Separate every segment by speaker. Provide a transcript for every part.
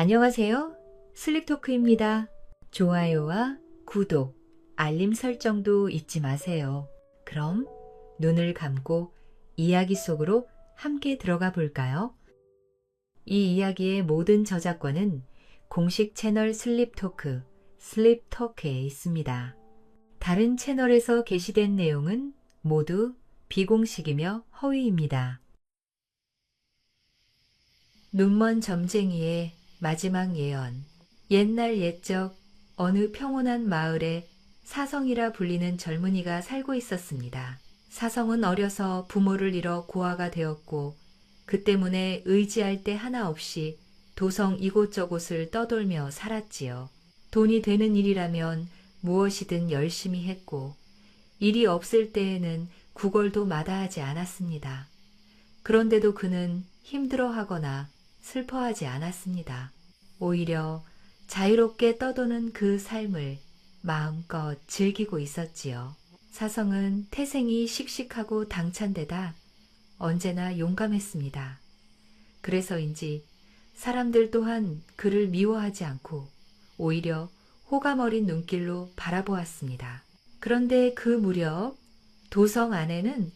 Speaker 1: 안녕하세요. 슬립토크입니다. 좋아요와 구독, 알림 설정도 잊지 마세요. 그럼 눈을 감고 이야기 속으로 함께 들어가 볼까요? 이 이야기의 모든 저작권은 공식 채널 슬립토크, 슬립토크에 있습니다. 다른 채널에서 게시된 내용은 모두 비공식이며 허위입니다. 눈먼 점쟁이의 마지막 예언. 옛날 옛적 어느 평온한 마을에 사성이라 불리는 젊은이가 살고 있었습니다. 사성은 어려서 부모를 잃어 고아가 되었고 그 때문에 의지할 데 하나 없이 도성 이곳저곳을 떠돌며 살았지요. 돈이 되는 일이라면 무엇이든 열심히 했고 일이 없을 때에는 구걸도 마다하지 않았습니다. 그런데도 그는 힘들어하거나 슬퍼하지 않았습니다. 오히려 자유롭게 떠도는 그 삶을 마음껏 즐기고 있었지요. 사성은 태생이 씩씩하고 당찬데다 언제나 용감했습니다. 그래서인지 사람들 또한 그를 미워하지 않고 오히려 호감 어린 눈길로 바라보았습니다. 그런데 그 무렵 도성 안에는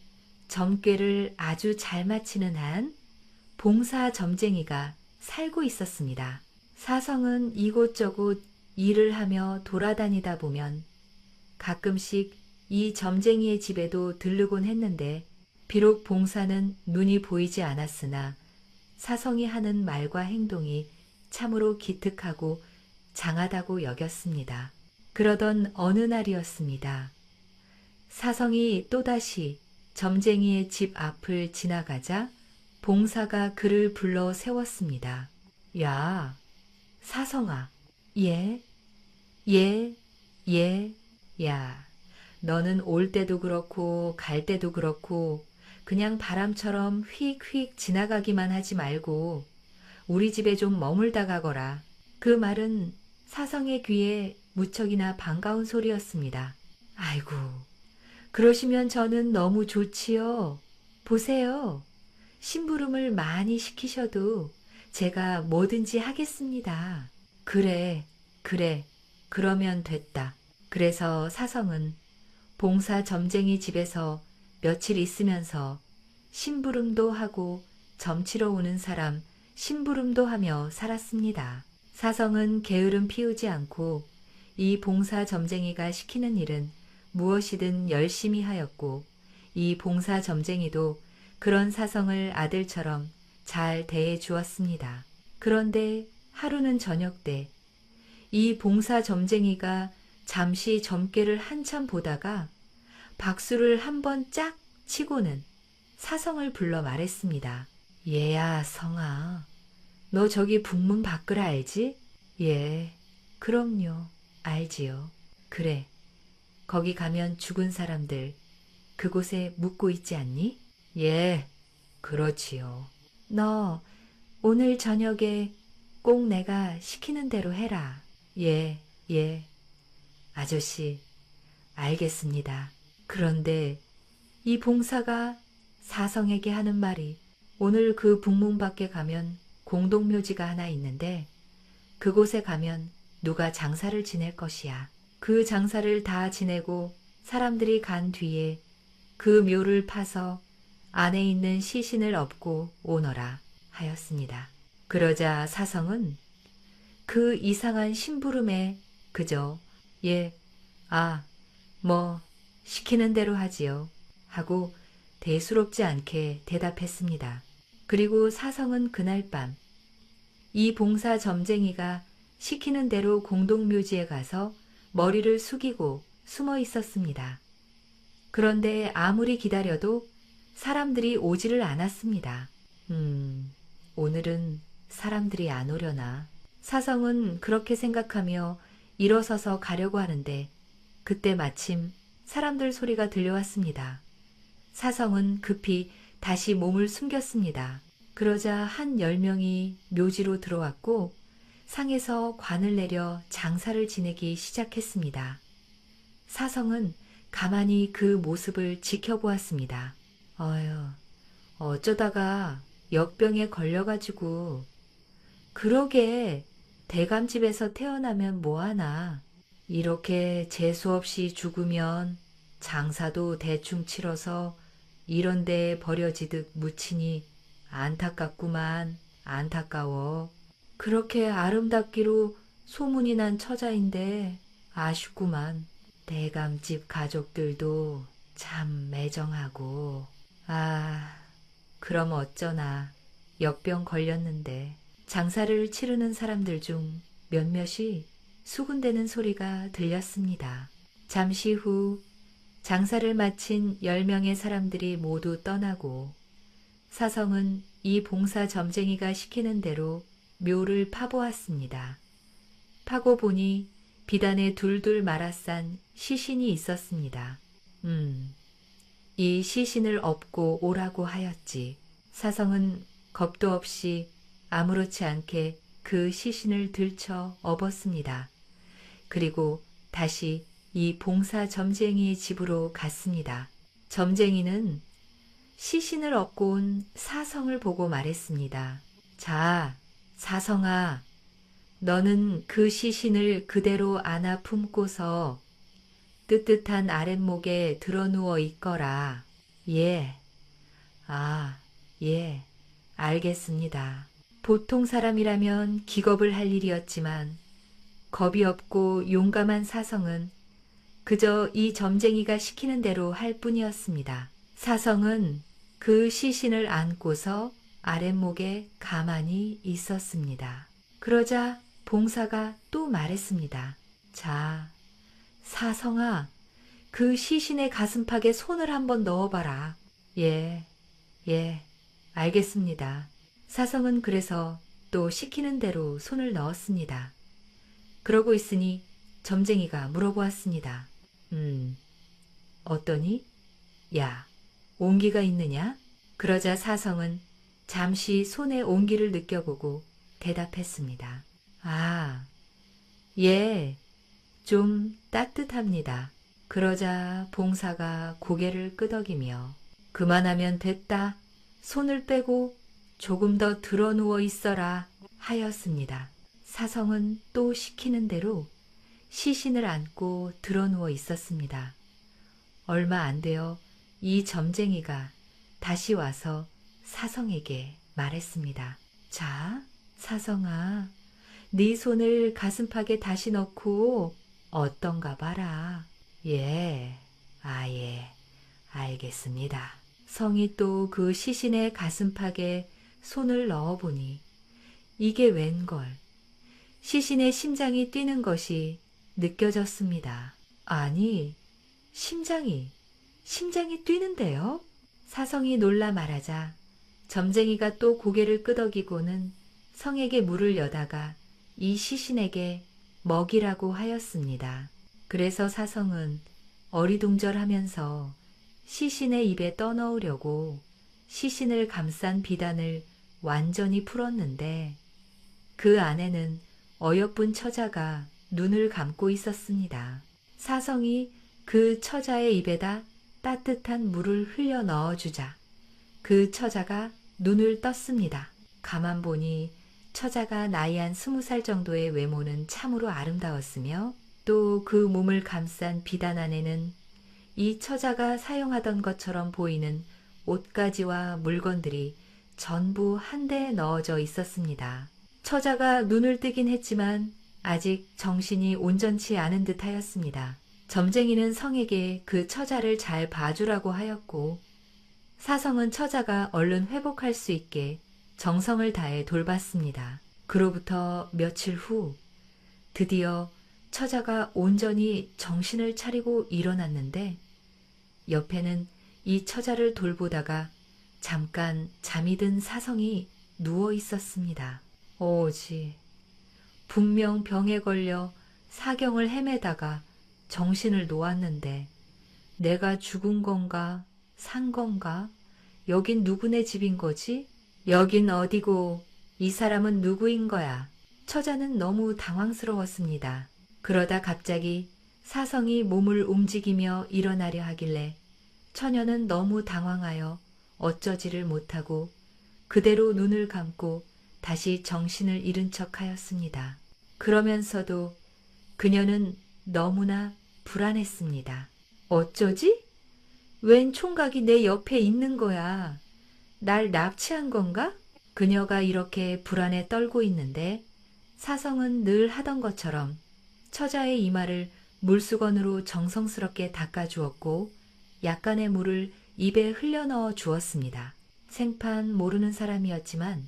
Speaker 1: 점괘를 아주 잘 맞히는 한 봉사 점쟁이가 살고 있었습니다. 사성은 이곳저곳 일을 하며 돌아다니다 보면 가끔씩 이 점쟁이의 집에도 들르곤 했는데 비록 봉사는 눈이 보이지 않았으나 사성이 하는 말과 행동이 참으로 기특하고 장하다고 여겼습니다. 그러던 어느 날이었습니다. 사성이 또다시 점쟁이의 집 앞을 지나가자 봉사가 그를 불러 세웠습니다. 야, 사성아. 예, 예, 예. 야, 너는 올 때도 그렇고 갈 때도 그렇고 그냥 바람처럼 휙휙 지나가기만 하지 말고 우리 집에 좀 머물다 가거라. 그 말은 사성의 귀에 무척이나 반가운 소리였습니다. 아이고, 그러시면 저는 너무 좋지요. 보세요. 심부름을 많이 시키셔도 제가 뭐든지 하겠습니다. 그래, 그래, 그러면 됐다. 그래서 사성은 봉사 점쟁이 집에서 며칠 있으면서 심부름도 하고 점치러 오는 사람 심부름도 하며 살았습니다. 사성은 게으름 피우지 않고 이 봉사 점쟁이가 시키는 일은 무엇이든 열심히 하였고 이 봉사 점쟁이도 그런 사성을 아들처럼 잘 대해 주었습니다. 그런데 하루는 저녁 때 이 봉사 점쟁이가 잠시 점괘를 한참 보다가 박수를 한번 짝 치고는 사성을 불러 말했습니다. 얘야, 성아, 너 저기 북문 밖을 알지? 예, 그럼요, 알지요. 그래, 거기 가면 죽은 사람들 그곳에 묻고 있지 않니? 예, 그렇지요. 너 오늘 저녁에 꼭 내가 시키는 대로 해라. 예, 예. 아저씨, 알겠습니다. 그런데 이 봉사가 사성에게 하는 말이 오늘 그 북문 밖에 가면 공동묘지가 하나 있는데 그곳에 가면 누가 장사를 지낼 것이야. 그 장사를 다 지내고 사람들이 간 뒤에 그 묘를 파서 안에 있는 시신을 업고 오너라 하였습니다. 그러자 사성은 그 이상한 심부름에 그저 예, 아, 뭐 시키는 대로 하지요 하고 대수롭지 않게 대답했습니다. 그리고 사성은 그날 밤 이 봉사 점쟁이가 시키는 대로 공동묘지에 가서 머리를 숙이고 숨어 있었습니다. 그런데 아무리 기다려도 사람들이 오지를 않았습니다. 오늘은 사람들이 안 오려나. 사성은 그렇게 생각하며 일어서서 가려고 하는데 그때 마침 사람들 소리가 들려왔습니다. 사성은 급히 다시 몸을 숨겼습니다. 그러자 한 10명이 묘지로 들어왔고 상에서 관을 내려 장사를 지내기 시작했습니다. 사성은 가만히 그 모습을 지켜보았습니다. 어휴, 어쩌다가 역병에 걸려가지고. 그러게, 대감집에서 태어나면 뭐하나. 이렇게 재수없이 죽으면 장사도 대충 치러서 이런 데에 버려지듯 묻히니 안타깝구만. 안타까워. 그렇게 아름답기로 소문이 난 처자인데 아쉽구만. 대감집 가족들도 참 매정하고. 아, 그럼 어쩌나. 역병 걸렸는데. 장사를 치르는 사람들 중 몇몇이 수군대는 소리가 들렸습니다. 잠시 후 장사를 마친 10명의 사람들이 모두 떠나고 사성은 이 봉사 점쟁이가 시키는 대로 묘를 파보았습니다. 파고 보니 비단에 둘둘 말아싼 시신이 있었습니다. 이 시신을 업고 오라고 하였지. 사성은 겁도 없이 아무렇지 않게 그 시신을 들쳐 업었습니다. 그리고 다시 이 봉사 점쟁이의 집으로 갔습니다. 점쟁이는 시신을 업고 온 사성을 보고 말했습니다. 자, 사성아, 너는 그 시신을 그대로 안아 품고서 뜨뜻한 아랫목에 드러누워 있거라. 예. 아, 예. 알겠습니다. 보통 사람이라면 기겁을 할 일이었지만 겁이 없고 용감한 사성은 그저 이 점쟁이가 시키는 대로 할 뿐이었습니다. 사성은 그 시신을 안고서 아랫목에 가만히 있었습니다. 그러자 봉사가 또 말했습니다. 자, 사성아, 그 시신의 가슴팍에 손을 한번 넣어봐라. 예, 예, 알겠습니다. 사성은 그래서 또 시키는 대로 손을 넣었습니다. 그러고 있으니 점쟁이가 물어보았습니다. 어떠니? 야, 온기가 있느냐? 그러자 사성은 잠시 손에 온기를 느껴보고 대답했습니다. 아, 예, 좀 따뜻합니다. 그러자 봉사가 고개를 끄덕이며 그만하면 됐다. 손을 빼고 조금 더 드러누워 있어라 하였습니다. 사성은 또 시키는 대로 시신을 안고 드러누워 있었습니다. 얼마 안 되어 이 점쟁이가 다시 와서 사성에게 말했습니다. 자, 사성아, 네 손을 가슴팍에 다시 넣고 어떤가 봐라. 예, 아예, 알겠습니다. 성이 또 그 시신의 가슴팍에 손을 넣어보니 이게 웬걸. 시신의 심장이 뛰는 것이 느껴졌습니다. 아니, 심장이 뛰는데요? 사성이 놀라 말하자 점쟁이가 또 고개를 끄덕이고는 성에게 물을 여다가 이 시신에게 먹이라고 하였습니다. 그래서 사성은 어리둥절하면서 시신의 입에 떠넣으려고 시신을 감싼 비단을 완전히 풀었는데 그 안에는 어여쁜 처자가 눈을 감고 있었습니다. 사성이 그 처자의 입에다 따뜻한 물을 흘려 넣어주자 그 처자가 눈을 떴습니다. 가만 보니 처자가 나이 한 20살 정도의 외모는 참으로 아름다웠으며 또 그 몸을 감싼 비단 안에는 이 처자가 사용하던 것처럼 보이는 옷가지와 물건들이 전부 한데에 넣어져 있었습니다. 처자가 눈을 뜨긴 했지만 아직 정신이 온전치 않은 듯 하였습니다. 점쟁이는 성에게 그 처자를 잘 봐주라고 하였고 사성은 처자가 얼른 회복할 수 있게 정성을 다해 돌봤습니다. 그로부터 며칠 후 드디어 처자가 온전히 정신을 차리고 일어났는데 옆에는 이 처자를 돌보다가 잠깐 잠이 든 사성이 누워 있었습니다. 오지, 분명 병에 걸려 사경을 헤매다가 정신을 놓았는데 내가 죽은 건가 산 건가? 여긴 누구네 집인 거지? 여긴 어디고 이 사람은 누구인 거야? 처자는 너무 당황스러웠습니다. 그러다 갑자기 사성이 몸을 움직이며 일어나려 하길래 처녀는 너무 당황하여 어쩌지를 못하고 그대로 눈을 감고 다시 정신을 잃은 척 하였습니다. 그러면서도 그녀는 너무나 불안했습니다. 어쩌지? 웬 총각이 내 옆에 있는 거야. 날 납치한 건가? 그녀가 이렇게 불안에 떨고 있는데 사성은 늘 하던 것처럼 처자의 이마를 물수건으로 정성스럽게 닦아주었고 약간의 물을 입에 흘려넣어 주었습니다. 생판 모르는 사람이었지만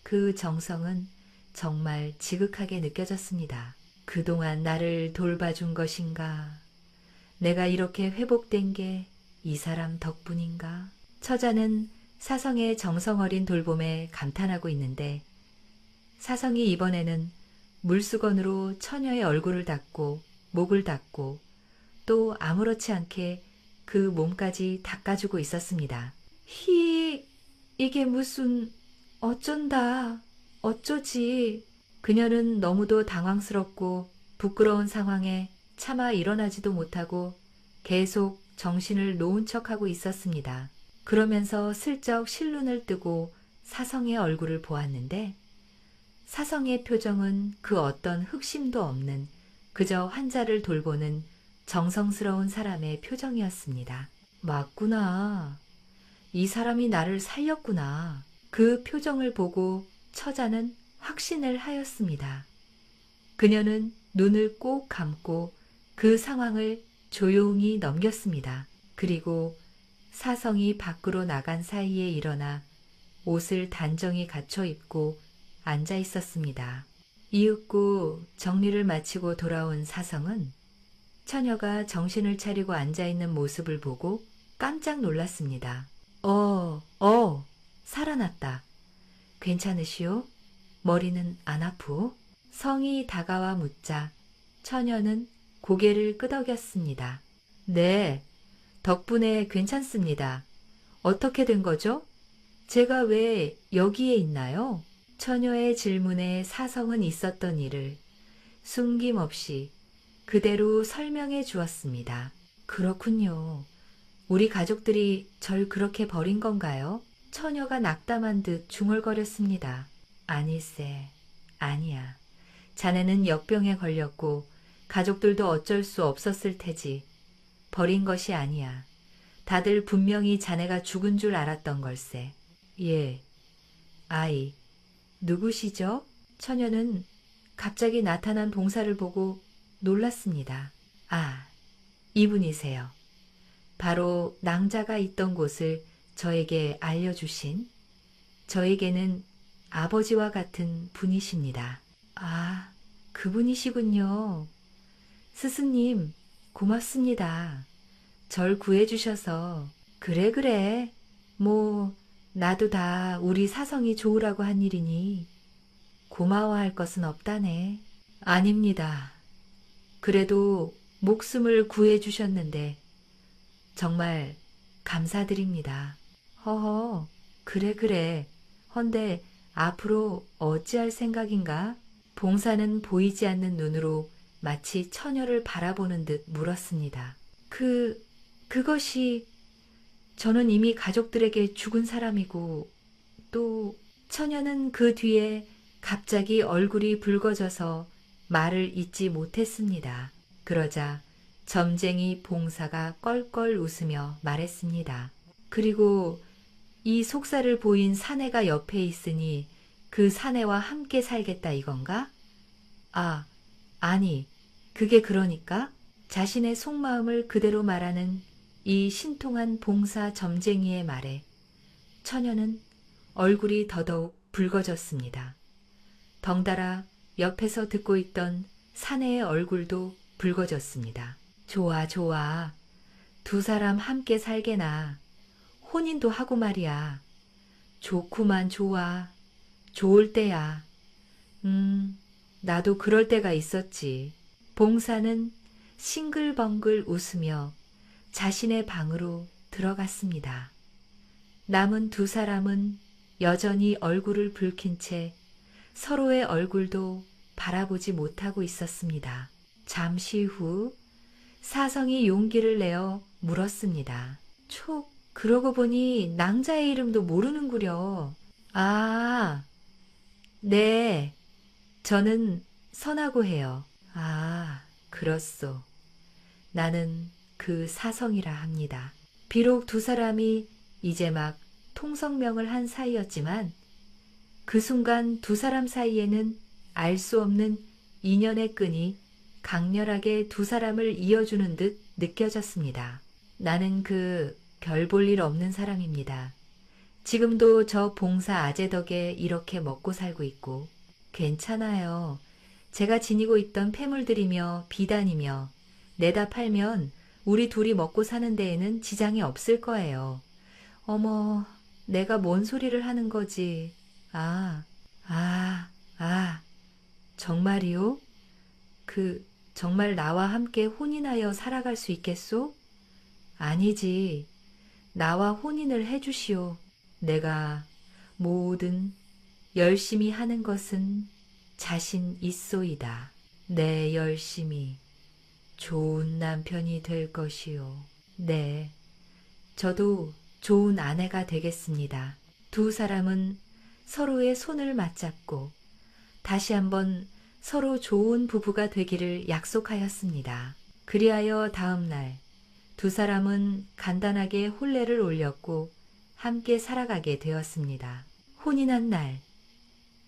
Speaker 1: 그 정성은 정말 지극하게 느껴졌습니다. 그동안 나를 돌봐준 것인가? 내가 이렇게 회복된 게 이 사람 덕분인가? 처자는 사성의 정성어린 돌봄에 감탄하고 있는데 사성이 이번에는 물수건으로 처녀의 얼굴을 닦고 목을 닦고 또 아무렇지 않게 그 몸까지 닦아주고 있었습니다. 이게 무슨 어쩐다 어쩌지. 그녀는 너무도 당황스럽고 부끄러운 상황에 차마 일어나지도 못하고 계속 정신을 놓은 척하고 있었습니다. 그러면서 슬쩍 실눈을 뜨고 사성의 얼굴을 보았는데 사성의 표정은 그 어떤 흑심도 없는 그저 환자를 돌보는 정성스러운 사람의 표정이었습니다. 맞구나. 이 사람이 나를 살렸구나. 그 표정을 보고 처자는 확신을 하였습니다. 그녀는 눈을 꼭 감고 그 상황을 조용히 넘겼습니다. 그리고 사성이 밖으로 나간 사이에 일어나 옷을 단정히 갖춰 입고 앉아 있었습니다. 이윽고 정리를 마치고 돌아온 사성은 처녀가 정신을 차리고 앉아 있는 모습을 보고 깜짝 놀랐습니다. 살아났다. 괜찮으시오? 머리는 안 아프오? 성이 다가와 묻자 처녀는 고개를 끄덕였습니다. 네, 덕분에 괜찮습니다. 어떻게 된 거죠? 제가 왜 여기에 있나요? 처녀의 질문에 사성은 있었던 일을 숨김없이 그대로 설명해 주었습니다. 그렇군요. 우리 가족들이 절 그렇게 버린 건가요? 처녀가 낙담한 듯 중얼거렸습니다. 아니세, 아니야. 자네는 역병에 걸렸고 가족들도 어쩔 수 없었을 테지. 버린 것이 아니야. 다들 분명히 자네가 죽은 줄 알았던 걸세. 예, 아이, 누구시죠? 처녀는 갑자기 나타난 봉사를 보고 놀랐습니다. 아, 이분이세요. 바로 낭자가 있던 곳을 저에게 알려주신 저에게는 아버지와 같은 분이십니다. 아, 그분이시군요. 스승님, 고맙습니다. 절 구해주셔서. 그래. 뭐 나도 다 우리 사성이 좋으라고 한 일이니 고마워할 것은 없다네. 아닙니다. 그래도 목숨을 구해주셨는데 정말 감사드립니다. 허허, 그래. 헌데 앞으로 어찌할 생각인가? 봉사는 보이지 않는 눈으로 마치 처녀를 바라보는 듯 물었습니다. 그것이 저는 이미 가족들에게 죽은 사람이고 또 처녀는 그 뒤에 갑자기 얼굴이 붉어져서 말을 잇지 못했습니다. 그러자 점쟁이 봉사가 껄껄 웃으며 말했습니다. 그리고 이 속살을 보인 사내가 옆에 있으니 그 사내와 함께 살겠다 이건가? 아, 아니, 그게 그러니까 자신의 속마음을 그대로 말하는 이 신통한 봉사 점쟁이의 말에 처녀는 얼굴이 더더욱 붉어졌습니다. 덩달아 옆에서 듣고 있던 사내의 얼굴도 붉어졌습니다. 좋아. 두 사람 함께 살게나. 혼인도 하고 말이야. 좋구만 좋아. 좋을 때야. 나도 그럴 때가 있었지. 봉사는 싱글벙글 웃으며 자신의 방으로 들어갔습니다. 남은 두 사람은 여전히 얼굴을 붉힌 채 서로의 얼굴도 바라보지 못하고 있었습니다. 잠시 후 사성이 용기를 내어 물었습니다. 촉, 그러고 보니 낭자의 이름도 모르는구려. 아, 네. 저는 선하고 해요. 아, 그렇소. 나는 그 사성이라 합니다. 비록 두 사람이 이제 막 통성명을 한 사이였지만 그 순간 두 사람 사이에는 알 수 없는 인연의 끈이 강렬하게 두 사람을 이어주는 듯 느껴졌습니다. 나는 그 별 볼 일 없는 사람입니다. 지금도 저 봉사 아재 덕에 이렇게 먹고 살고 있고 괜찮아요. 제가 지니고 있던 폐물들이며 비단이며 내다 팔면 우리 둘이 먹고 사는 데에는 지장이 없을 거예요. 어머, 내가 뭔 소리를 하는 거지. 아, 아, 정말이요? 정말 나와 함께 혼인하여 살아갈 수 있겠소? 아니지. 나와 혼인을 해주시오. 내가 뭐든 열심히 하는 것은 자신 있소이다. 내 열심히 좋은 남편이 될 것이요. 네, 저도 좋은 아내가 되겠습니다. 두 사람은 서로의 손을 맞잡고 다시 한번 서로 좋은 부부가 되기를 약속하였습니다. 그리하여 다음 날 두 사람은 간단하게 혼례를 올렸고 함께 살아가게 되었습니다. 혼인한 날,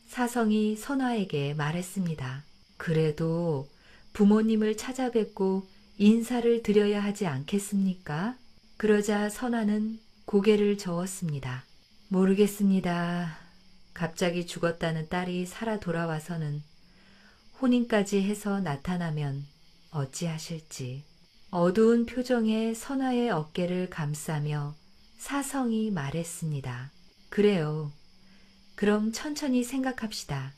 Speaker 1: 사성이 선화에게 말했습니다. 그래도 부모님을 찾아뵙고 인사를 드려야 하지 않겠습니까? 그러자 선화는 고개를 저었습니다. 모르겠습니다. 갑자기 죽었다는 딸이 살아 돌아와서는 혼인까지 해서 나타나면 어찌하실지. 어두운 표정의 선화의 어깨를 감싸며 사성이 말했습니다. 그래요. 그럼 천천히 생각합시다.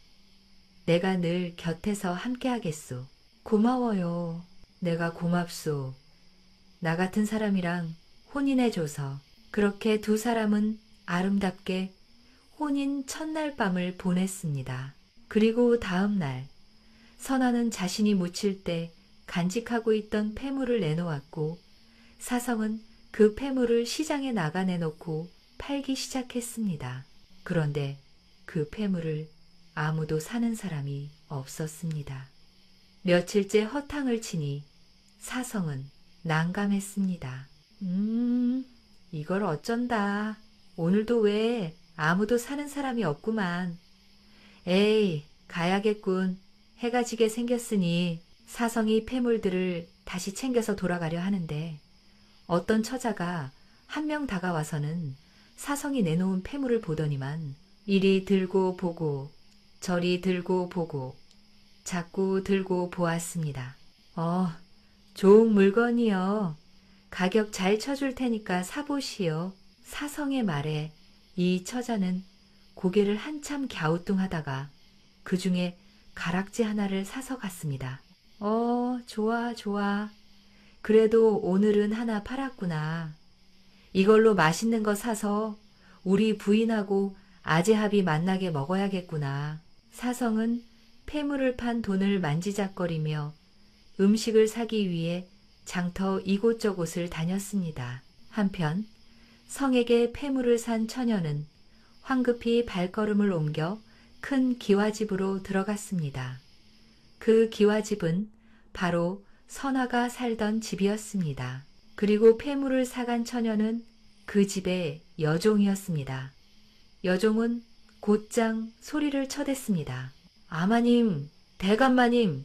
Speaker 1: 내가 늘 곁에서 함께하겠소. 고마워요. 내가 고맙소. 나 같은 사람이랑 혼인해줘서. 그렇게 두 사람은 아름답게 혼인 첫날 밤을 보냈습니다. 그리고 다음 날 선아는 자신이 묻힐 때 간직하고 있던 폐물을 내놓았고 사성은 그 폐물을 시장에 나가 내놓고 팔기 시작했습니다. 그런데 그 폐물을 아무도 사는 사람이 없었습니다. 며칠째 허탕을 치니 사성은 난감했습니다. 이걸 어쩐다. 오늘도 왜 아무도 사는 사람이 없구만. 에이, 가야겠군. 해가 지게 생겼으니 사성이 폐물들을 다시 챙겨서 돌아가려 하는데 어떤 처자가 한 명 다가와서는 사성이 내놓은 폐물을 보더니만 이리 들고 보고 저리 들고 보고 자꾸 들고 보았습니다. 좋은 물건이요. 가격 잘 쳐줄 테니까 사보시오. 사성의 말에 이 처자는 고개를 한참 갸우뚱하다가 그 중에 가락지 하나를 사서 갔습니다. 좋아, 좋아. 그래도 오늘은 하나 팔았구나. 이걸로 맛있는 거 사서 우리 부인하고 아재합이 만나게 먹어야겠구나. 사성은 폐물을 판 돈을 만지작거리며 음식을 사기 위해 장터 이곳저곳을 다녔습니다. 한편 성에게 폐물을 산 처녀는 황급히 발걸음을 옮겨 큰 기와집으로 들어갔습니다. 그 기와집은 바로 선아가 살던 집이었습니다. 그리고 폐물을 사간 처녀는 그 집의 여종이었습니다. 여종은 곧장 소리를 쳐댔습니다. 아마님, 대감마님,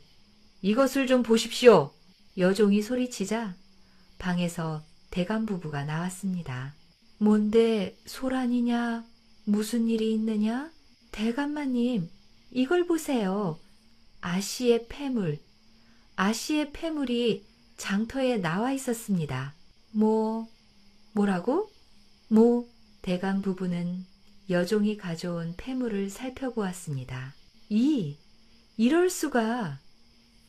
Speaker 1: 이것을 좀 보십시오. 여종이 소리치자 방에서 대감 부부가 나왔습니다. 뭔데 소란이냐? 무슨 일이 있느냐? 대감마님, 이걸 보세요. 아씨의 폐물. 아씨의 폐물이 장터에 나와 있었습니다. 뭐라고? 대감 부부는 여종이 가져온 폐물을 살펴보았습니다. 이럴 수가.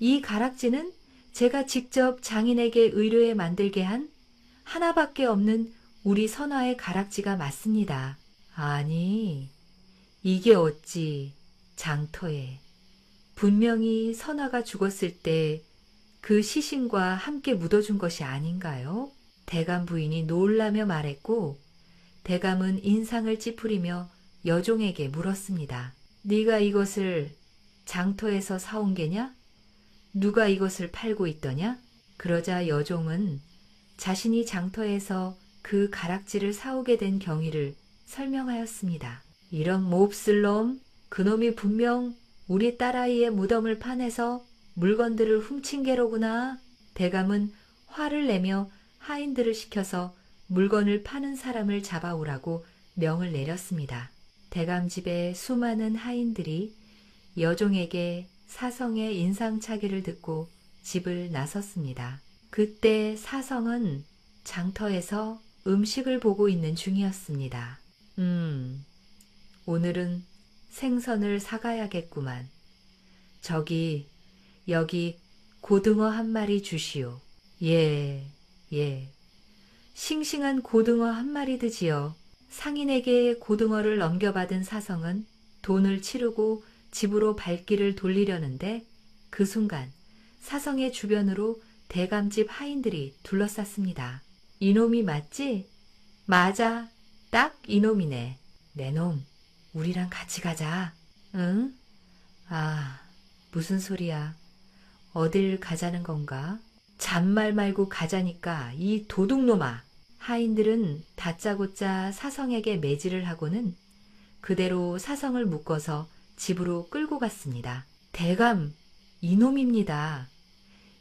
Speaker 1: 이 가락지는 제가 직접 장인에게 의뢰해 만들게 한 하나밖에 없는 우리 선화의 가락지가 맞습니다. 아니, 이게 어찌 장터에. 분명히 선화가 죽었을 때 그 시신과 함께 묻어준 것이 아닌가요? 대감 부인이 놀라며 말했고 대감은 인상을 찌푸리며 여종에게 물었습니다. 네가 이것을 장터에서 사온 게냐? 누가 이것을 팔고 있더냐? 그러자 여종은 자신이 장터에서 그 가락지를 사오게 된 경위를 설명하였습니다. 이런 몹쓸 놈, 그놈이 분명 우리 딸아이의 무덤을 파내서 물건들을 훔친 게로구나. 대감은 화를 내며 하인들을 시켜서 물건을 파는 사람을 잡아오라고 명을 내렸습니다. 대감 집에 수많은 하인들이 여종에게 사성의 인상착의를 듣고 집을 나섰습니다. 그때 사성은 장터에서 음식을 보고 있는 중이었습니다. 오늘은 생선을 사가야겠구만. 여기 고등어 한 마리 주시오. 예. 싱싱한 고등어 한 마리 드지요. 상인에게 고등어를 넘겨받은 사성은 돈을 치르고 집으로 발길을 돌리려는데 그 순간 사성의 주변으로 대감집 하인들이 둘러쌌습니다. 이놈이 맞지? 맞아. 딱 이놈이네. 내 놈, 우리랑 같이 가자. 응? 아, 무슨 소리야. 어딜 가자는 건가? 잔말 말고 가자니까 이 도둑놈아. 하인들은 다짜고짜 사성에게 매질을 하고는 그대로 사성을 묶어서 집으로 끌고 갔습니다. 대감, 이놈입니다.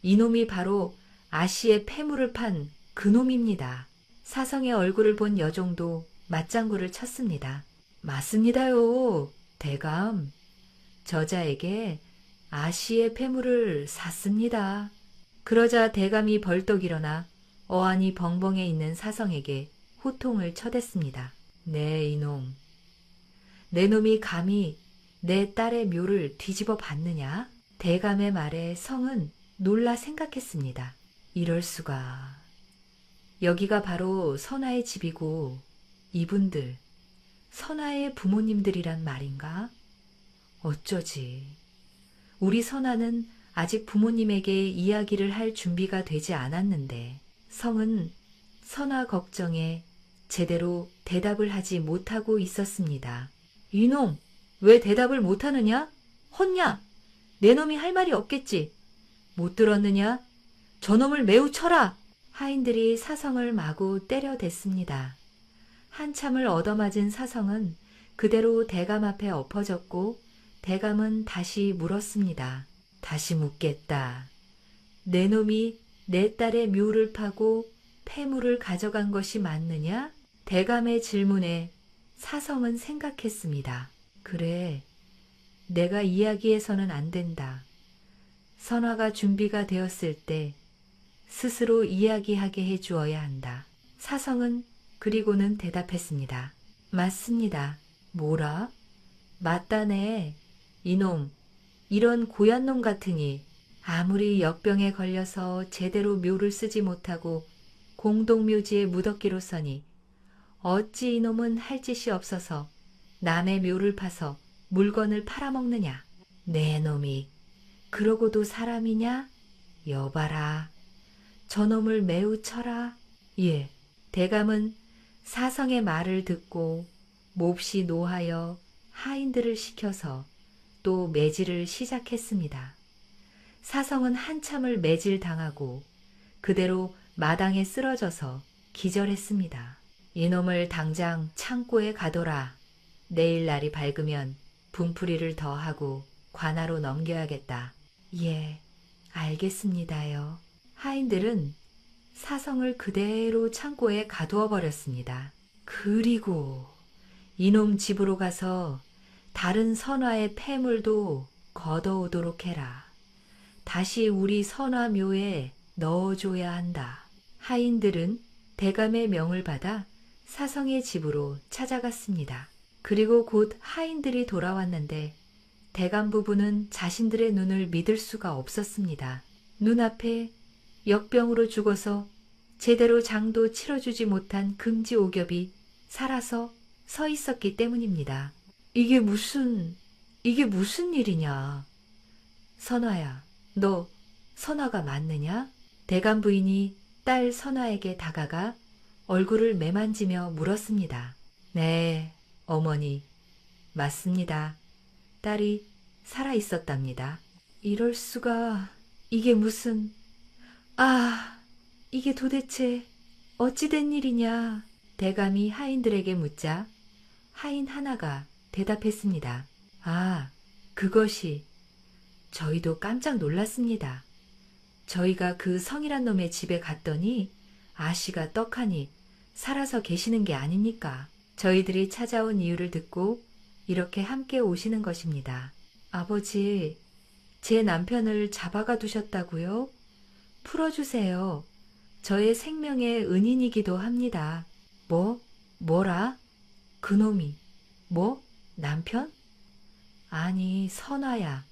Speaker 1: 이놈이 바로 아씨의 폐물을 판 그놈입니다. 사성의 얼굴을 본 여종도 맞장구를 쳤습니다. 맞습니다요, 대감. 저자에게 아씨의 폐물을 샀습니다. 그러자 대감이 벌떡 일어나 어안이 벙벙해 있는 사성에게 호통을 쳐댔습니다. 네, 이놈. 내 놈이 감히 내 딸의 묘를 뒤집어 봤느냐? 대감의 말에 성은 놀라 생각했습니다. 이럴 수가. 여기가 바로 선아의 집이고 이분들 선아의 부모님들이란 말인가? 어쩌지. 우리 선아는 아직 부모님에게 이야기를 할 준비가 되지 않았는데 성은 선아 걱정에 제대로 대답을 하지 못하고 있었습니다. 이놈, 왜 대답을 못하느냐? 헛냐? 내 놈이 할 말이 없겠지. 못 들었느냐? 저놈을 매우 쳐라! 하인들이 사성을 마구 때려댔습니다. 한참을 얻어맞은 사성은 그대로 대감 앞에 엎어졌고 대감은 다시 물었습니다. 다시 묻겠다. 내 놈이 내 딸의 묘를 파고 폐물을 가져간 것이 맞느냐? 대감의 질문에 사성은 생각했습니다. 그래, 내가 이야기해서는 안 된다. 선화가 준비가 되었을 때 스스로 이야기하게 해주어야 한다. 사성은 그리고는 대답했습니다. 맞습니다. 뭐라? 맞다네. 이놈, 이런 고얀 놈 같으니 아무리 역병에 걸려서 제대로 묘를 쓰지 못하고 공동묘지에 묻었기로서니 어찌 이놈은 할 짓이 없어서 남의 묘를 파서 물건을 팔아먹느냐. 내 놈이 그러고도 사람이냐? 여봐라. 저놈을 매우 쳐라. 예, 대감은 사성의 말을 듣고 몹시 노하여 하인들을 시켜서 또 매질을 시작했습니다. 사성은 한참을 매질당하고 그대로 마당에 쓰러져서 기절했습니다. 이놈을 당장 창고에 가둬라. 내일 날이 밝으면 분풀이를 더하고 관하로 넘겨야겠다. 예, 알겠습니다요. 하인들은 사성을 그대로 창고에 가두어 버렸습니다. 그리고 이놈 집으로 가서 다른 선화의 폐물도 걷어오도록 해라. 다시 우리 선화묘에 넣어줘야 한다. 하인들은 대감의 명을 받아 사성의 집으로 찾아갔습니다. 그리고 곧 하인들이 돌아왔는데 대감 부부는 자신들의 눈을 믿을 수가 없었습니다. 눈앞에 역병으로 죽어서 제대로 장도 치러주지 못한 금지 오겹이 살아서 서 있었기 때문입니다. 이게 무슨 일이냐? 선화야, 너 선화가 맞느냐? 대감 부인이 딸 선화에게 다가가 얼굴을 매만지며 물었습니다. 네, 어머니, 맞습니다. 딸이 살아 있었답니다. 이럴 수가, 이게 무슨, 아, 이게 도대체 어찌된 일이냐? 대감이 하인들에게 묻자 하인 하나가 대답했습니다. 아, 그것이. 저희도 깜짝 놀랐습니다. 저희가 그 성이란 놈의 집에 갔더니 아씨가 떡하니 살아서 계시는 게 아닙니까? 저희들이 찾아온 이유를 듣고 이렇게 함께 오시는 것입니다. 아버지, 제 남편을 잡아가 두셨다고요? 풀어주세요. 저의 생명의 은인이기도 합니다. 뭐라? 그놈이. 뭐? 남편? 아니, 선아야.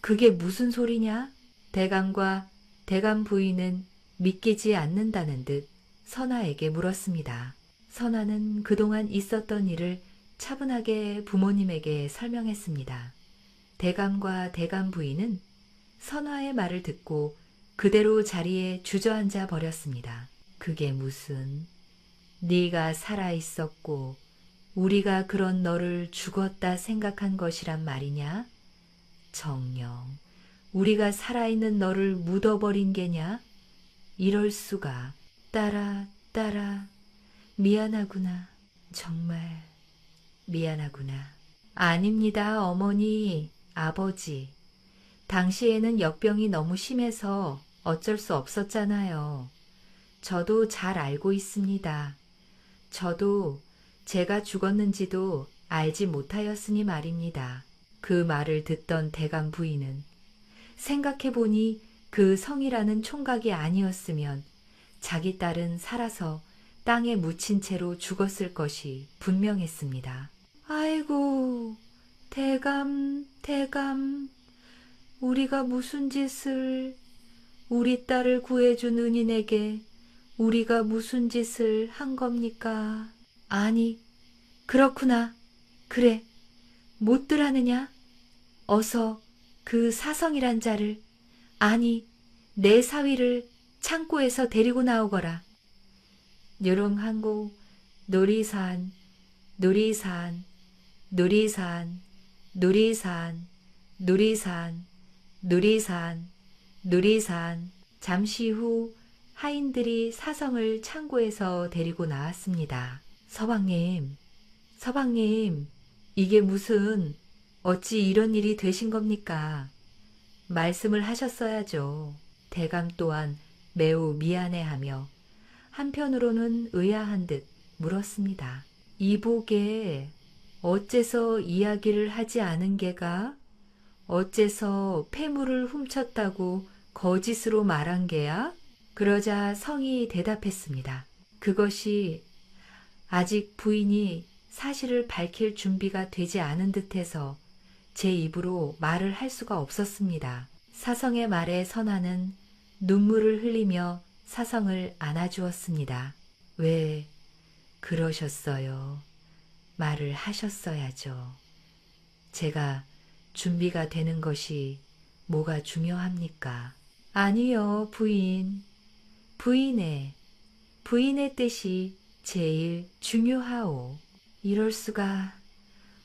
Speaker 1: 그게 무슨 소리냐? 대감과 대감 부인은 믿기지 않는다는 듯 선아에게 물었습니다. 선아는 그동안 있었던 일을 차분하게 부모님에게 설명했습니다. 대감과 대감 부인은 선아의 말을 듣고 그대로 자리에 주저앉아 버렸습니다. 그게 무슨, 네가 살아있었고 우리가 그런 너를 죽었다 생각한 것이란 말이냐? 정녕 우리가 살아있는 너를 묻어버린 게냐? 이럴 수가. 딸아, 미안하구나. 정말 미안하구나. 아닙니다, 어머니, 아버지. 당시에는 역병이 너무 심해서 어쩔 수 없었잖아요. 저도 잘 알고 있습니다. 저도 제가 죽었는지도 알지 못하였으니 말입니다. 그 말을 듣던 대감 부인은 생각해보니 그 성이라는 총각이 아니었으면 자기 딸은 살아서 땅에 묻힌 채로 죽었을 것이 분명했습니다. 아이고, 대감, 우리가 무슨 짓을, 우리 딸을 구해준 은인에게 우리가 무슨 짓을 한 겁니까? 아니, 그렇구나. 그래, 못들 하느냐? 어서 그 사성이란 자를, 아니, 내 사위를 창고에서 데리고 나오거라. 요롱항고 놀이산, 놀이산, 놀이산, 놀이산, 놀이산, 놀이산, 놀이산. 잠시 후 하인들이 사성을 창고에서 데리고 나왔습니다. 서방님, 이게 무슨, 어찌 이런 일이 되신 겁니까? 말씀을 하셨어야죠. 대감 또한 매우 미안해하며 한편으로는 의아한 듯 물었습니다. 이복에 어째서 이야기를 하지 않은 게가? 어째서 폐물을 훔쳤다고 거짓으로 말한 게야? 그러자 성이 대답했습니다. 그것이 아직 부인이 사실을 밝힐 준비가 되지 않은 듯해서 제 입으로 말을 할 수가 없었습니다. 사성의 말에 선아는 눈물을 흘리며 사성을 안아주었습니다. 왜 그러셨어요? 말을 하셨어야죠. 제가 준비가 되는 것이 뭐가 중요합니까? 아니요, 부인. 부인의 뜻이 제일 중요하오. 이럴 수가.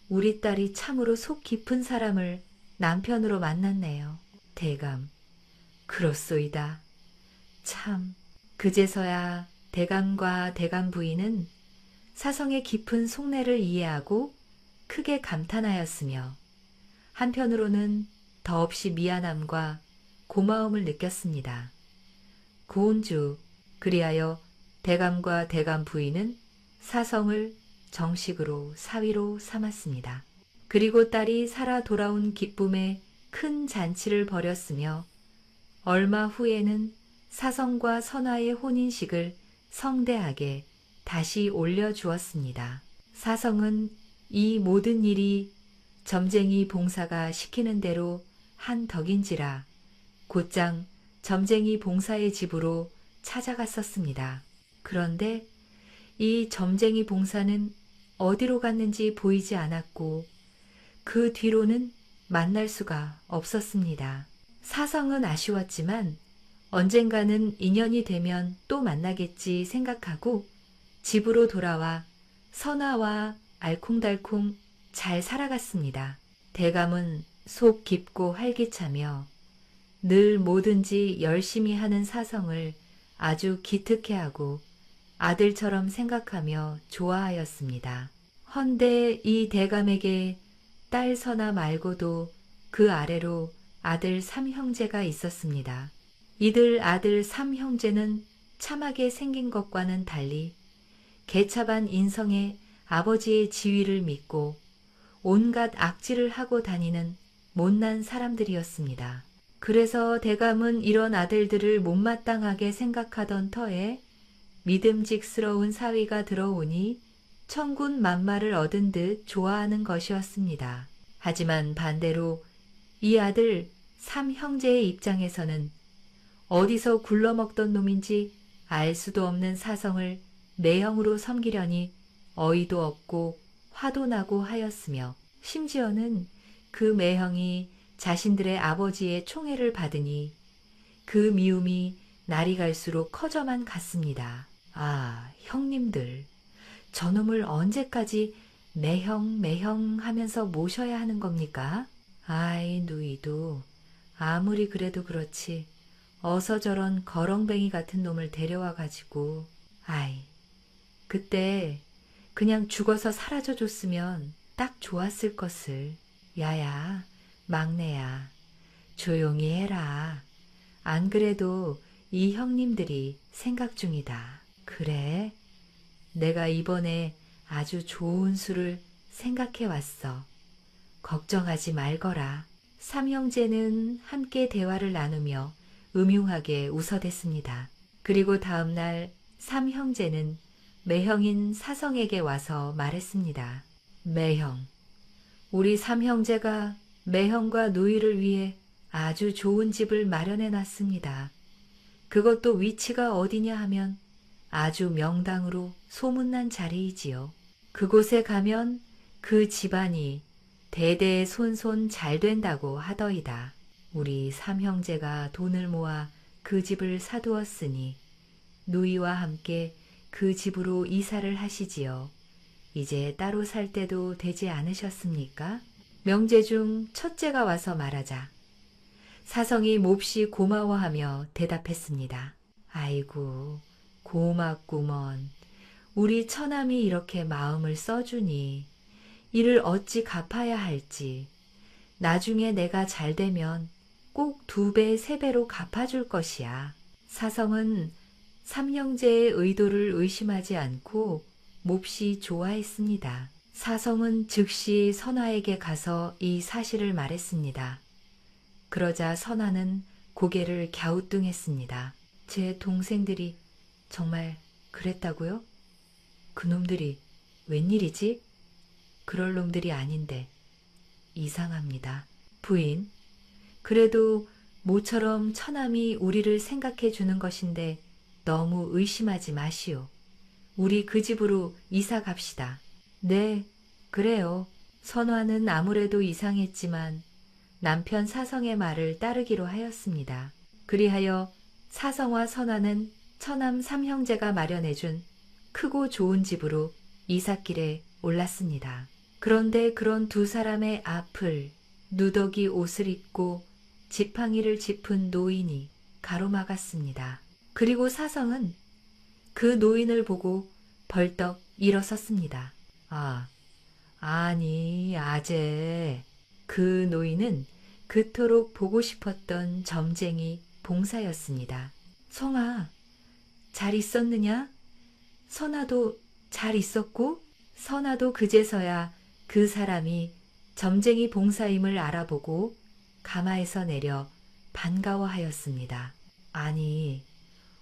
Speaker 1: 우리 딸이 참으로 속 깊은 사람을 남편으로 만났네요. 대감, 그렇소이다. 참, 그제서야 대감과 대감 부인은 사성의 깊은 속내를 이해하고 크게 감탄하였으며 한편으로는 더없이 미안함과 고마움을 느꼈습니다. 고운주, 그리하여 대감과 대감 부인은 사성을 정식으로 사위로 삼았습니다. 그리고 딸이 살아 돌아온 기쁨에 큰 잔치를 벌였으며 얼마 후에는 사성과 선아의 혼인식을 성대하게 다시 올려주었습니다. 사성은 이 모든 일이 점쟁이 봉사가 시키는 대로 한 덕인지라 곧장 점쟁이 봉사의 집으로 찾아갔었습니다. 그런데 이 점쟁이 봉사는 어디로 갔는지 보이지 않았고 그 뒤로는 만날 수가 없었습니다. 사성은 아쉬웠지만 언젠가는 인연이 되면 또 만나겠지 생각하고 집으로 돌아와 선아와 알콩달콩 잘 살아갔습니다. 대감은 속 깊고 활기차며 늘 뭐든지 열심히 하는 사성을 아주 기특해하고 아들처럼 생각하며 좋아하였습니다. 헌데 이 대감에게 딸 선아 말고도 그 아래로 아들 삼형제가 있었습니다. 이들 아들 삼형제는 참하게 생긴 것과는 달리 개차반 인성의 아버지의 지위를 믿고 온갖 악질을 하고 다니는 못난 사람들이었습니다. 그래서 대감은 이런 아들들을 못마땅하게 생각하던 터에 믿음직스러운 사위가 들어오니 천군 만마를 얻은 듯 좋아하는 것이었습니다. 하지만 반대로 이 아들 삼형제의 입장에서는 어디서 굴러먹던 놈인지 알 수도 없는 사성을 매형으로 섬기려니 어이도 없고 화도 나고 하였으며 심지어는 그 매형이 자신들의 아버지의 총애를 받으니 그 미움이 날이 갈수록 커져만 갔습니다. 아, 형님들, 저놈을 언제까지 매형 하면서 모셔야 하는 겁니까? 아이, 누이도 아무리 그래도 그렇지 어서 저런 거렁뱅이 같은 놈을 데려와 가지고 아이, 그때 그냥 죽어서 사라져 줬으면 딱 좋았을 것을. 야야, 막내야, 조용히 해라. 안 그래도 이 형님들이 생각 중이다. 그래, 내가 이번에 아주 좋은 수를 생각해 왔어. 걱정하지 말거라. 삼형제는 함께 대화를 나누며 음흉하게 웃어댔습니다. 그리고 다음 날 삼형제는 매형인 사성에게 와서 말했습니다. 매형, 우리 삼형제가 매형과 누이를 위해 아주 좋은 집을 마련해 놨습니다. 그것도 위치가 어디냐 하면 아주 명당으로 소문난 자리이지요. 그곳에 가면 그 집안이 대대 손손 잘 된다고 하더이다. 우리 삼형제가 돈을 모아 그 집을 사두었으니 누이와 함께 그 집으로 이사를 하시지요. 이제 따로 살 때도 되지 않으셨습니까? 명제 중 첫째가 와서 말하자 사성이 몹시 고마워하며 대답했습니다. 아이고, 고맙구먼. 우리 처남이 이렇게 마음을 써주니 이를 어찌 갚아야 할지 나중에 내가 잘 되면 꼭 2배, 3배로 갚아줄 것이야. 사성은 삼형제의 의도를 의심하지 않고 몹시 좋아했습니다. 사성은 즉시 선화에게 가서 이 사실을 말했습니다. 그러자 선화는 고개를 갸우뚱했습니다. 제 동생들이 정말 그랬다고요? 그놈들이 웬일이지? 그럴 놈들이 아닌데 이상합니다. 부인, 그래도 모처럼 처남이 우리를 생각해 주는 것인데 너무 의심하지 마시오. 우리 그 집으로 이사 갑시다. 네, 그래요. 선화는 아무래도 이상했지만 남편 사성의 말을 따르기로 하였습니다. 그리하여 사성과 선화는 처남 삼형제가 마련해준 크고 좋은 집으로 이삿길에 올랐습니다. 그런데 그런 두 사람의 앞을 누더기 옷을 입고 지팡이를 짚은 노인이 가로막았습니다. 그리고 사성은 그 노인을 보고 벌떡 일어섰습니다. 아니, 아재. 그 노인은 그토록 보고 싶었던 점쟁이 봉사였습니다. 성아, 잘 있었느냐? 선아도 잘 있었고? 선아도 그제서야 그 사람이 점쟁이 봉사임을 알아보고 가마에서 내려 반가워하였습니다. 아니,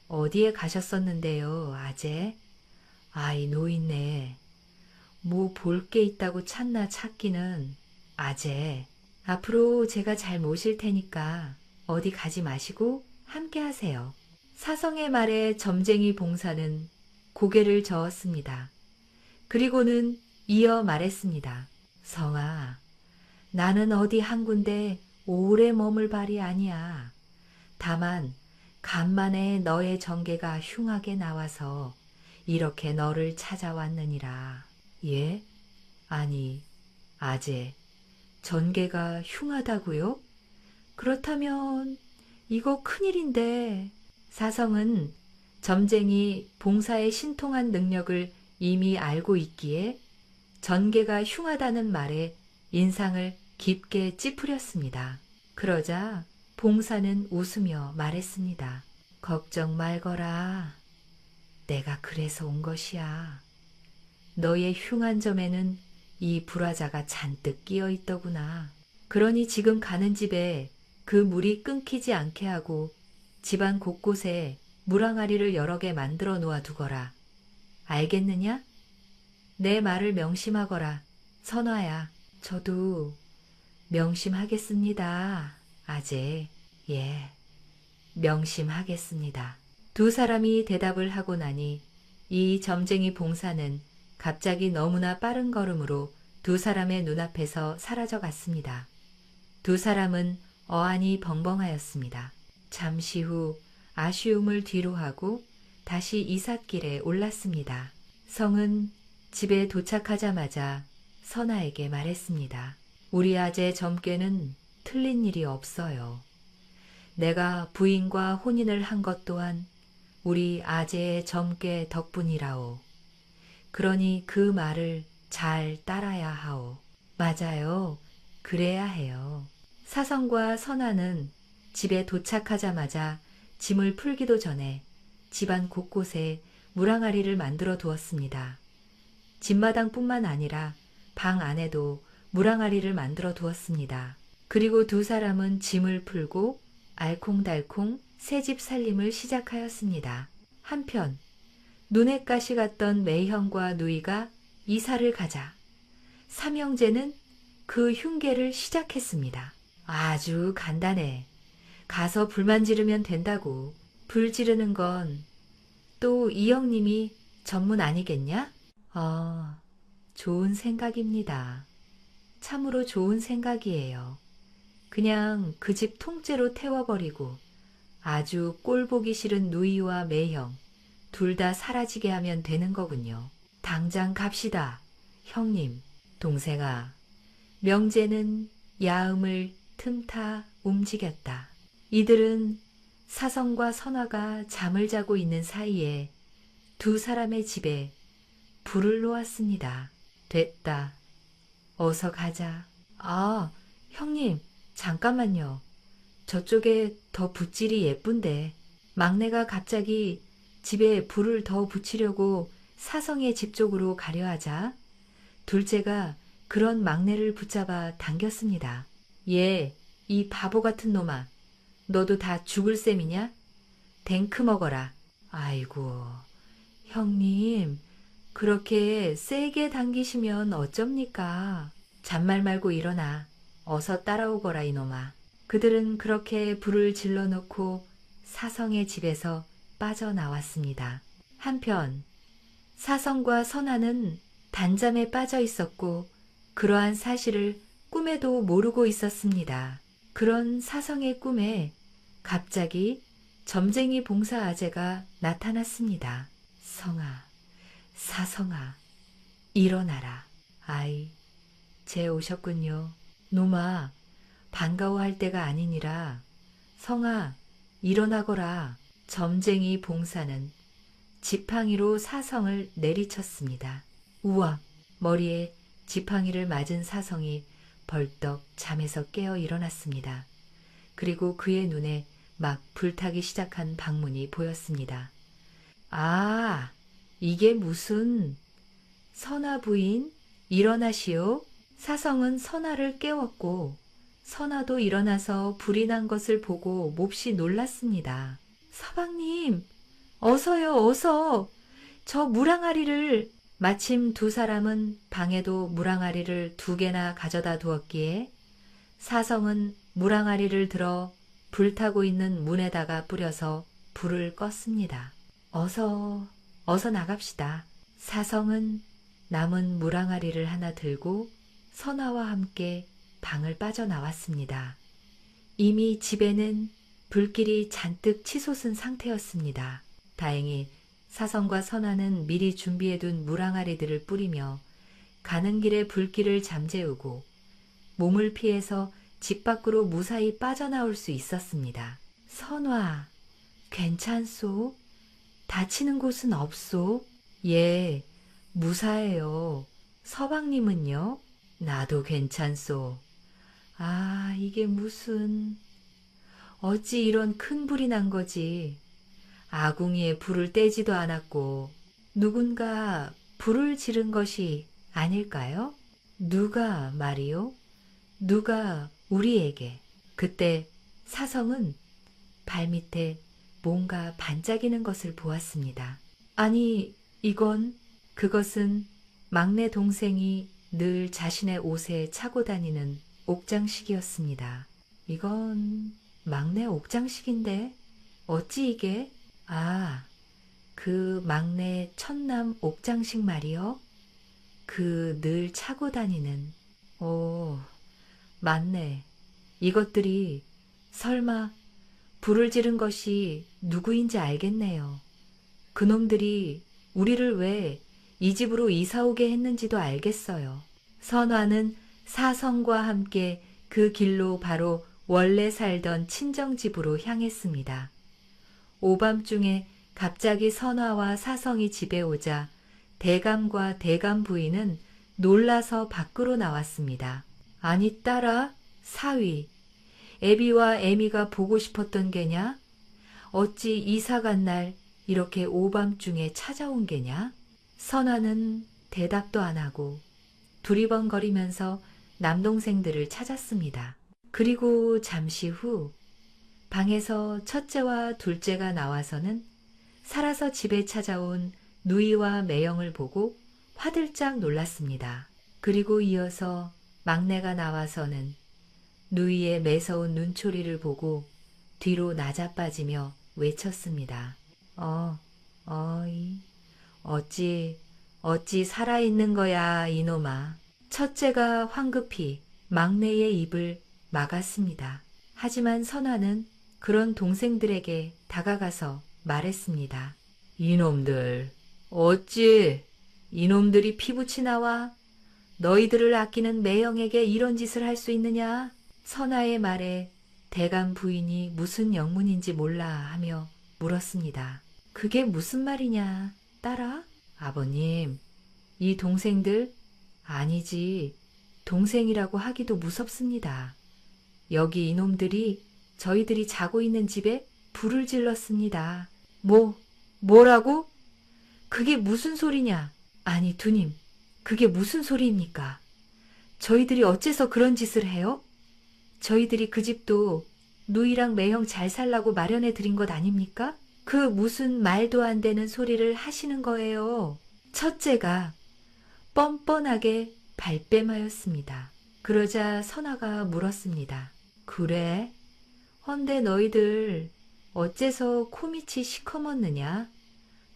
Speaker 1: 어디에 가셨었는데요, 아재? 아이, 노인네. 뭐 볼 게 있다고 찾나 찾기는. 아재, 앞으로 제가 잘 모실 테니까 어디 가지 마시고 함께 하세요. 사성의 말에 점쟁이 봉사는 고개를 저었습니다. 그리고는 이어 말했습니다. 성아, 나는 어디 한 군데 오래 머물 발이 아니야. 다만 간만에 너의 정계가 흉하게 나와서 이렇게 너를 찾아왔느니라. 예? 아니, 아재, 전개가 흉하다고요? 그렇다면 이거 큰일인데. 사성은 점쟁이 봉사의 신통한 능력을 이미 알고 있기에 전개가 흉하다는 말에 인상을 깊게 찌푸렸습니다. 그러자 봉사는 웃으며 말했습니다. 걱정 말거라. 내가 그래서 온 것이야. 너의 흉한 점에는 이 불화자가 잔뜩 끼어 있더구나. 그러니 지금 가는 집에 그 물이 끊기지 않게 하고 집안 곳곳에 물항아리를 여러 개 만들어 놓아 두거라. 알겠느냐? 내 말을 명심하거라. 선화야. 저도 명심하겠습니다. 아재. 예, 명심하겠습니다. 두 사람이 대답을 하고 나니 이 점쟁이 봉사는 갑자기 너무나 빠른 걸음으로 두 사람의 눈앞에서 사라져 갔습니다. 두 사람은 어안이 벙벙하였습니다. 잠시 후 아쉬움을 뒤로하고 다시 이삿길에 올랐습니다. 성은 집에 도착하자마자 선아에게 말했습니다. 우리 아재 점괘는 틀린 일이 없어요. 내가 부인과 혼인을 한 것 또한 우리 아재의 점괘 덕분이라오. 그러니 그 말을 잘 따라야 하오. 맞아요. 그래야 해요. 사성과 선아는 집에 도착하자마자 짐을 풀기도 전에 집안 곳곳에 물항아리를 만들어 두었습니다. 집마당뿐만 아니라 방 안에도 물항아리를 만들어 두었습니다. 그리고 두 사람은 짐을 풀고 알콩달콩 새집 살림을 시작하였습니다. 한편 눈에 가시 갔던 매형과 누이가 이사를 가자 삼형제는 그 흉계를 시작했습니다. 아주 간단해. 가서 불만 지르면 된다고. 불 지르는 건 또 이 형님이 전문 아니겠냐? 좋은 생각입니다. 참으로 좋은 생각이에요. 그냥 그 집 통째로 태워버리고 아주 꼴보기 싫은 누이와 매형 둘 다 사라지게 하면 되는 거군요. 당장 갑시다. 형님, 동생아. 명제는 야음을 틈타 움직였다. 이들은 사성과 선화가 잠을 자고 있는 사이에 두 사람의 집에 불을 놓았습니다. 됐다. 어서 가자. 아, 형님, 잠깐만요. 저쪽에 더 붓질이 예쁜데. 막내가 갑자기 집에 불을 더 붙이려고 사성의 집 쪽으로 가려 하자 둘째가 그런 막내를 붙잡아 당겼습니다. 얘, 이 바보 같은 놈아. 너도 다 죽을 셈이냐? 댕크 먹어라. 아이고, 형님, 그렇게 세게 당기시면 어쩝니까? 잔말 말고 일어나. 어서 따라오거라 이놈아. 그들은 그렇게 불을 질러놓고 사성의 집에서 빠져나왔습니다. 한편 사성과 선아는 단잠에 빠져 있었고 그러한 사실을 꿈에도 모르고 있었습니다. 그런 사성의 꿈에 갑자기 점쟁이 봉사 아재가 나타났습니다. 성아, 사성아, 일어나라. 아이, 제 오셨군요. 놈아, 반가워할 때가 아니니라. 성아, 일어나거라. 점쟁이 봉사는 지팡이로 사성을 내리쳤습니다. 우와! 머리에 지팡이를 맞은 사성이 벌떡 잠에서 깨어 일어났습니다. 그리고 그의 눈에 막 불타기 시작한 방문이 보였습니다. 아, 이게 무슨... 선아 부인, 일어나시오. 사성은 선아를 깨웠고 선아도 일어나서 불이 난 것을 보고 몹시 놀랐습니다. 서방님, 어서요, 어서. 저 물항아리를... 마침 두 사람은 방에도 물항아리를 2개나 가져다 두었기에 사성은 물항아리를 들어 불타고 있는 문에다가 뿌려서 불을 껐습니다. 어서 나갑시다. 사성은 남은 물항아리를 하나 들고 선아와 함께 방을 빠져나왔습니다. 이미 집에는 불길이 잔뜩 치솟은 상태였습니다. 다행히 사성과 선아는 미리 준비해둔 물항아리들을 뿌리며 가는 길에 불길을 잠재우고 몸을 피해서 집 밖으로 무사히 빠져나올 수 있었습니다. 선화, 괜찮소? 다치는 곳은 없소? 예, 무사해요. 서방님은요? 나도 괜찮소. 아, 이게 무슨... 어찌 이런 큰 불이 난 거지. 아궁이에 불을 떼지도 않았고 누군가 불을 지른 것이 아닐까요? 누가 말이요? 누가 우리에게? 그때 사성은 발밑에 뭔가 반짝이는 것을 보았습니다. 아니, 그것은 막내 동생이 늘 자신의 옷에 차고 다니는 옥장식이었습니다. 이건 막내 옥장식인데 어찌 이게? 아, 그 막내 첫남 옥장식 말이요? 그 늘 차고 다니는. 오, 맞네. 이것들이 설마 불을 지른 것이 누구인지 알겠네요. 그놈들이 우리를 왜 이 집으로 이사 오게 했는지도 알겠어요. 선화는 사성과 함께 그 길로 바로 원래 살던 친정집으로 향했습니다. 오밤중에 갑자기 선화와 사성이 집에 오자 대감과 대감 부인은 놀라서 밖으로 나왔습니다. 아니 딸아, 사위, 애비와 애미가 보고 싶었던 게냐? 어찌 이사 간 날 이렇게 오밤중에 찾아온 게냐? 선화는 대답도 안 하고 두리번거리면서 남동생들을 찾았습니다. 그리고 잠시 후 방에서 첫째와 둘째가 나와서는 살아서 집에 찾아온 누이와 매형을 보고 화들짝 놀랐습니다. 그리고 이어서 막내가 나와서는 누이의 매서운 눈초리를 보고 뒤로 낮아빠지며 외쳤습니다. 어이, 어찌 살아있는 거야, 이놈아. 첫째가 황급히 막내의 입을 막았습니다. 하지만 선화는 그런 동생들에게 다가가서 말했습니다. 이놈들, 어찌 이놈들이 피부치 나와 너희들을 아끼는 매형에게 이런 짓을 할 수 있느냐? 선화의 말에 대감 부인이 무슨 영문인지 몰라 하며 물었습니다. 그게 무슨 말이냐, 딸아? 아버님, 이 동생들 아니지, 동생이라고 하기도 무섭습니다. 여기 이놈들이 저희들이 자고 있는 집에 불을 질렀습니다. 뭐라고? 그게 무슨 소리냐? 아니, 두님, 그게 무슨 소리입니까? 저희들이 어째서 그런 짓을 해요? 저희들이 그 집도 누이랑 매형 잘 살라고 마련해 드린 것 아닙니까? 그 무슨 말도 안 되는 소리를 하시는 거예요. 첫째가 뻔뻔하게 발뺌하였습니다. 그러자 선화가 물었습니다. 그래? 헌데 너희들 어째서 코밑이 시커멓느냐?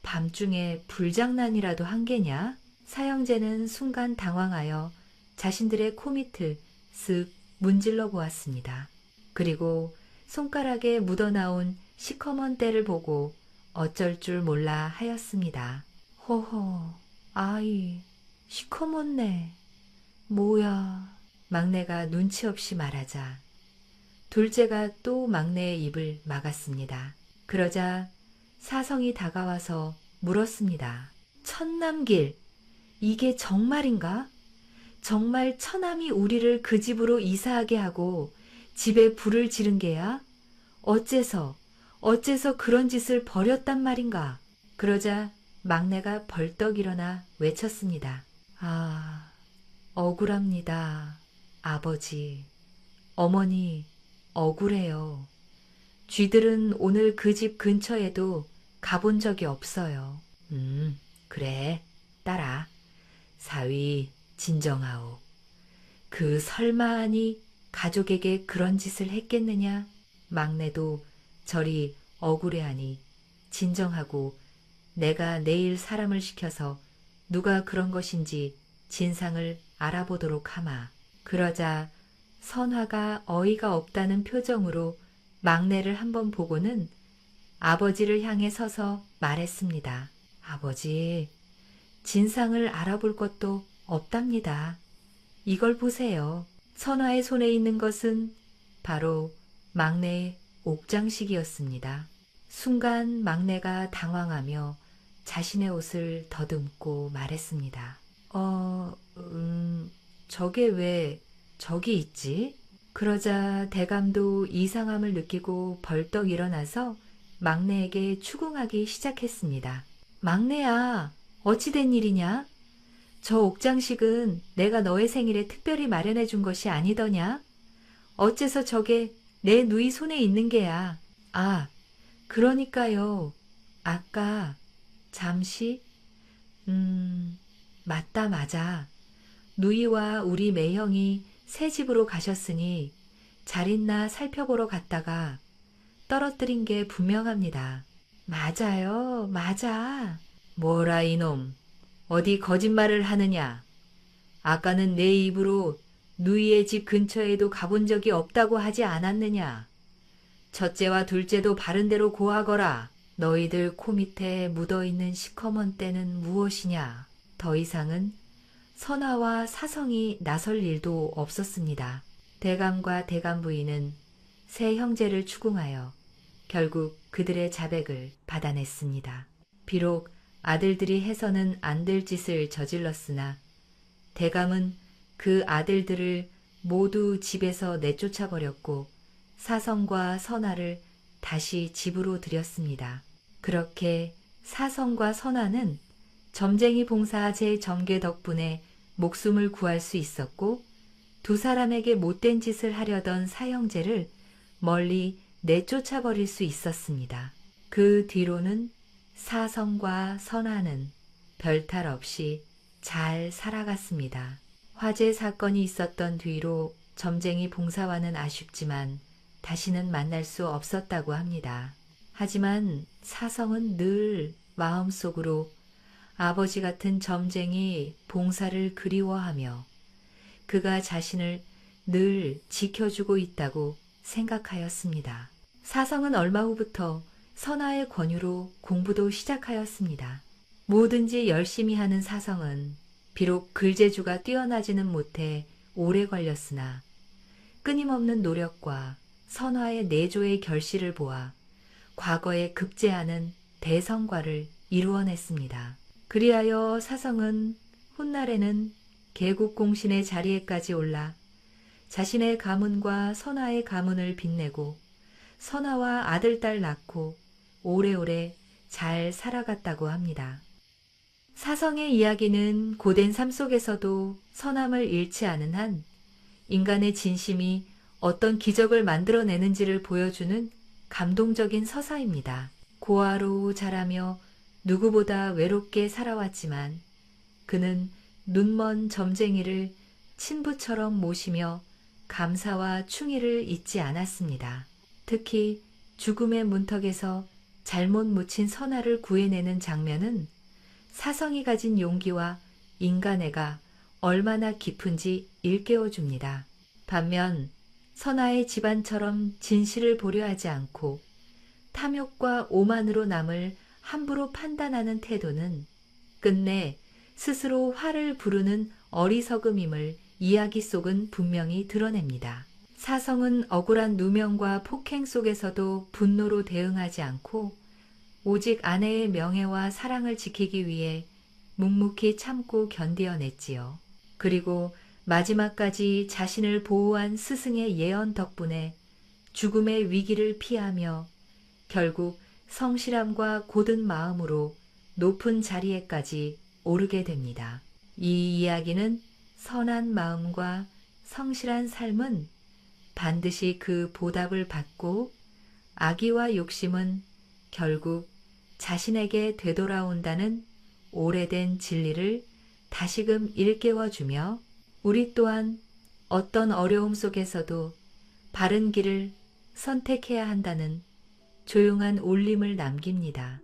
Speaker 1: 밤중에 불장난이라도 한 게냐? 사형제는 순간 당황하여 자신들의 코밑을 쓱 문질러 보았습니다. 그리고 손가락에 묻어나온 시커먼 때를 보고 어쩔 줄 몰라 하였습니다. 호호, 아이, 시커먼네. 뭐야. 막내가 눈치 없이 말하자 둘째가 또 막내의 입을 막았습니다. 그러자 사성이 다가와서 물었습니다. 천남길, 이게 정말인가? 정말 처남이 우리를 그 집으로 이사하게 하고 집에 불을 지른 게야? 어째서 그런 짓을 벌였단 말인가? 그러자 막내가 벌떡 일어나 외쳤습니다. 아, 억울합니다. 아버지, 어머니, 억울해요. 쥐들은 오늘 그 집 근처에도 가본 적이 없어요. 그래, 딸아. 사위, 진정하오. 그 설마하니 가족에게 그런 짓을 했겠느냐? 막내도 저리 억울해하니 진정하고 내가 내일 사람을 시켜서 누가 그런 것인지 진상을 알아보도록 하마. 그러자 선화가 어이가 없다는 표정으로 막내를 한번 보고는 아버지를 향해 서서 말했습니다. 아버지, 진상을 알아볼 것도 없답니다. 이걸 보세요. 선화의 손에 있는 것은 바로 막내의 옥장식이었습니다. 순간 막내가 당황하며 자신의 옷을 더듬고 말했습니다. 저게 왜 저기 있지? 그러자 대감도 이상함을 느끼고 벌떡 일어나서 막내에게 추궁하기 시작했습니다. 막내야, 어찌 된 일이냐? 저 옥장식은 내가 너의 생일에 특별히 마련해 준 것이 아니더냐? 어째서 저게 내 누이 손에 있는 게야? 아, 그러니까요. 아까 잠시 맞다 맞아. 누이와 우리 매형이 새 집으로 가셨으니 잘 있나 살펴보러 갔다가 떨어뜨린 게 분명합니다. 맞아요, 맞아. 뭐라 이놈, 어디 거짓말을 하느냐. 아까는 내 입으로 누이의 집 근처에도 가본 적이 없다고 하지 않았느냐. 첫째와 둘째도 바른대로 고하거라. 너희들 코 밑에 묻어있는 시커먼 때는 무엇이냐. 더 이상은 선화와 사성이 나설 일도 없었습니다. 대감과 대감 부인은 세 형제를 추궁하여 결국 그들의 자백을 받아냈습니다. 비록 아들들이 해서는 안 될 짓을 저질렀으나 대감은 그 아들들을 모두 집에서 내쫓아버렸고 사성과 선화를 다시 집으로 들였습니다. 그렇게 사성과 선화는 점쟁이 봉사 제 점괘 덕분에 목숨을 구할 수 있었고 두 사람에게 못된 짓을 하려던 사형제를 멀리 내쫓아버릴 수 있었습니다. 그 뒤로는 사성과 선화는 별탈 없이 잘 살아갔습니다. 화재 사건이 있었던 뒤로 점쟁이 봉사와는 아쉽지만 다시는 만날 수 없었다고 합니다. 하지만 사성은 늘 마음속으로 아버지 같은 점쟁이 봉사를 그리워하며 그가 자신을 늘 지켜주고 있다고 생각하였습니다. 사성은 얼마 후부터 선화의 권유로 공부도 시작하였습니다. 뭐든지 열심히 하는 사성은 비록 글재주가 뛰어나지는 못해 오래 걸렸으나 끊임없는 노력과 선화의 내조의 결실을 보아 과거에 급제하는 대성과를 이루어냈습니다. 그리하여 사성은 훗날에는 개국공신의 자리에까지 올라 자신의 가문과 선화의 가문을 빛내고 선화와 아들딸 낳고 오래오래 잘 살아갔다고 합니다. 사성의 이야기는 고된 삶 속에서도 선함을 잃지 않은 한 인간의 진심이 어떤 기적을 만들어내는지를 보여주는 감동적인 서사입니다. 고아로 자라며 누구보다 외롭게 살아왔지만 그는 눈먼 점쟁이를 친부처럼 모시며 감사와 충의를 잊지 않았습니다. 특히 죽음의 문턱에서 잘못 묻힌 선화를 구해내는 장면은 사성이 가진 용기와 인간애가 얼마나 깊은지 일깨워줍니다. 반면 선화의 집안처럼 진실을 보려 하지 않고 탐욕과 오만으로 남을 함부로 판단하는 태도는 끝내 스스로 화를 부르는 어리석음임을 이야기 속은 분명히 드러냅니다. 사성은 억울한 누명과 폭행 속에서도 분노로 대응하지 않고 오직 아내의 명예와 사랑을 지키기 위해 묵묵히 참고 견디어냈지요. 그리고 마지막까지 자신을 보호한 스승의 예언 덕분에 죽음의 위기를 피하며 결국 성실함과 곧은 마음으로 높은 자리에까지 오르게 됩니다. 이 이야기는 선한 마음과 성실한 삶은 반드시 그 보답을 받고 악의와 욕심은 결국 자신에게 되돌아온다는 오래된 진리를 다시금 일깨워주며 우리 또한 어떤 어려움 속에서도 바른 길을 선택해야 한다는 조용한 울림을 남깁니다.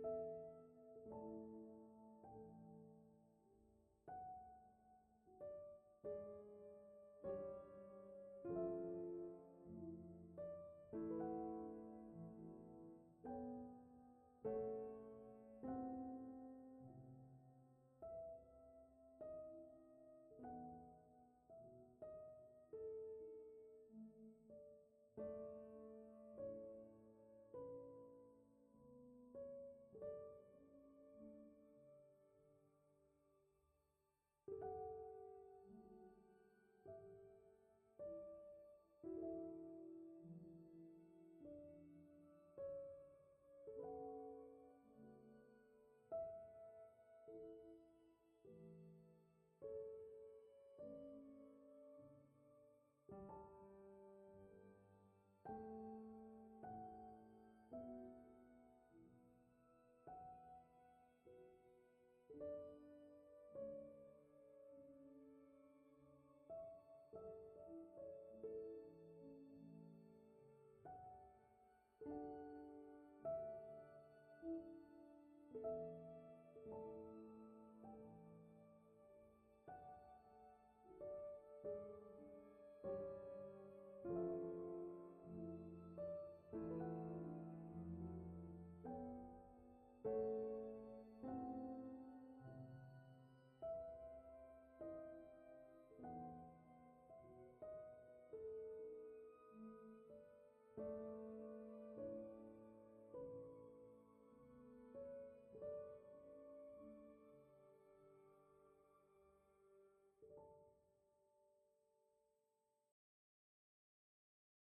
Speaker 2: you.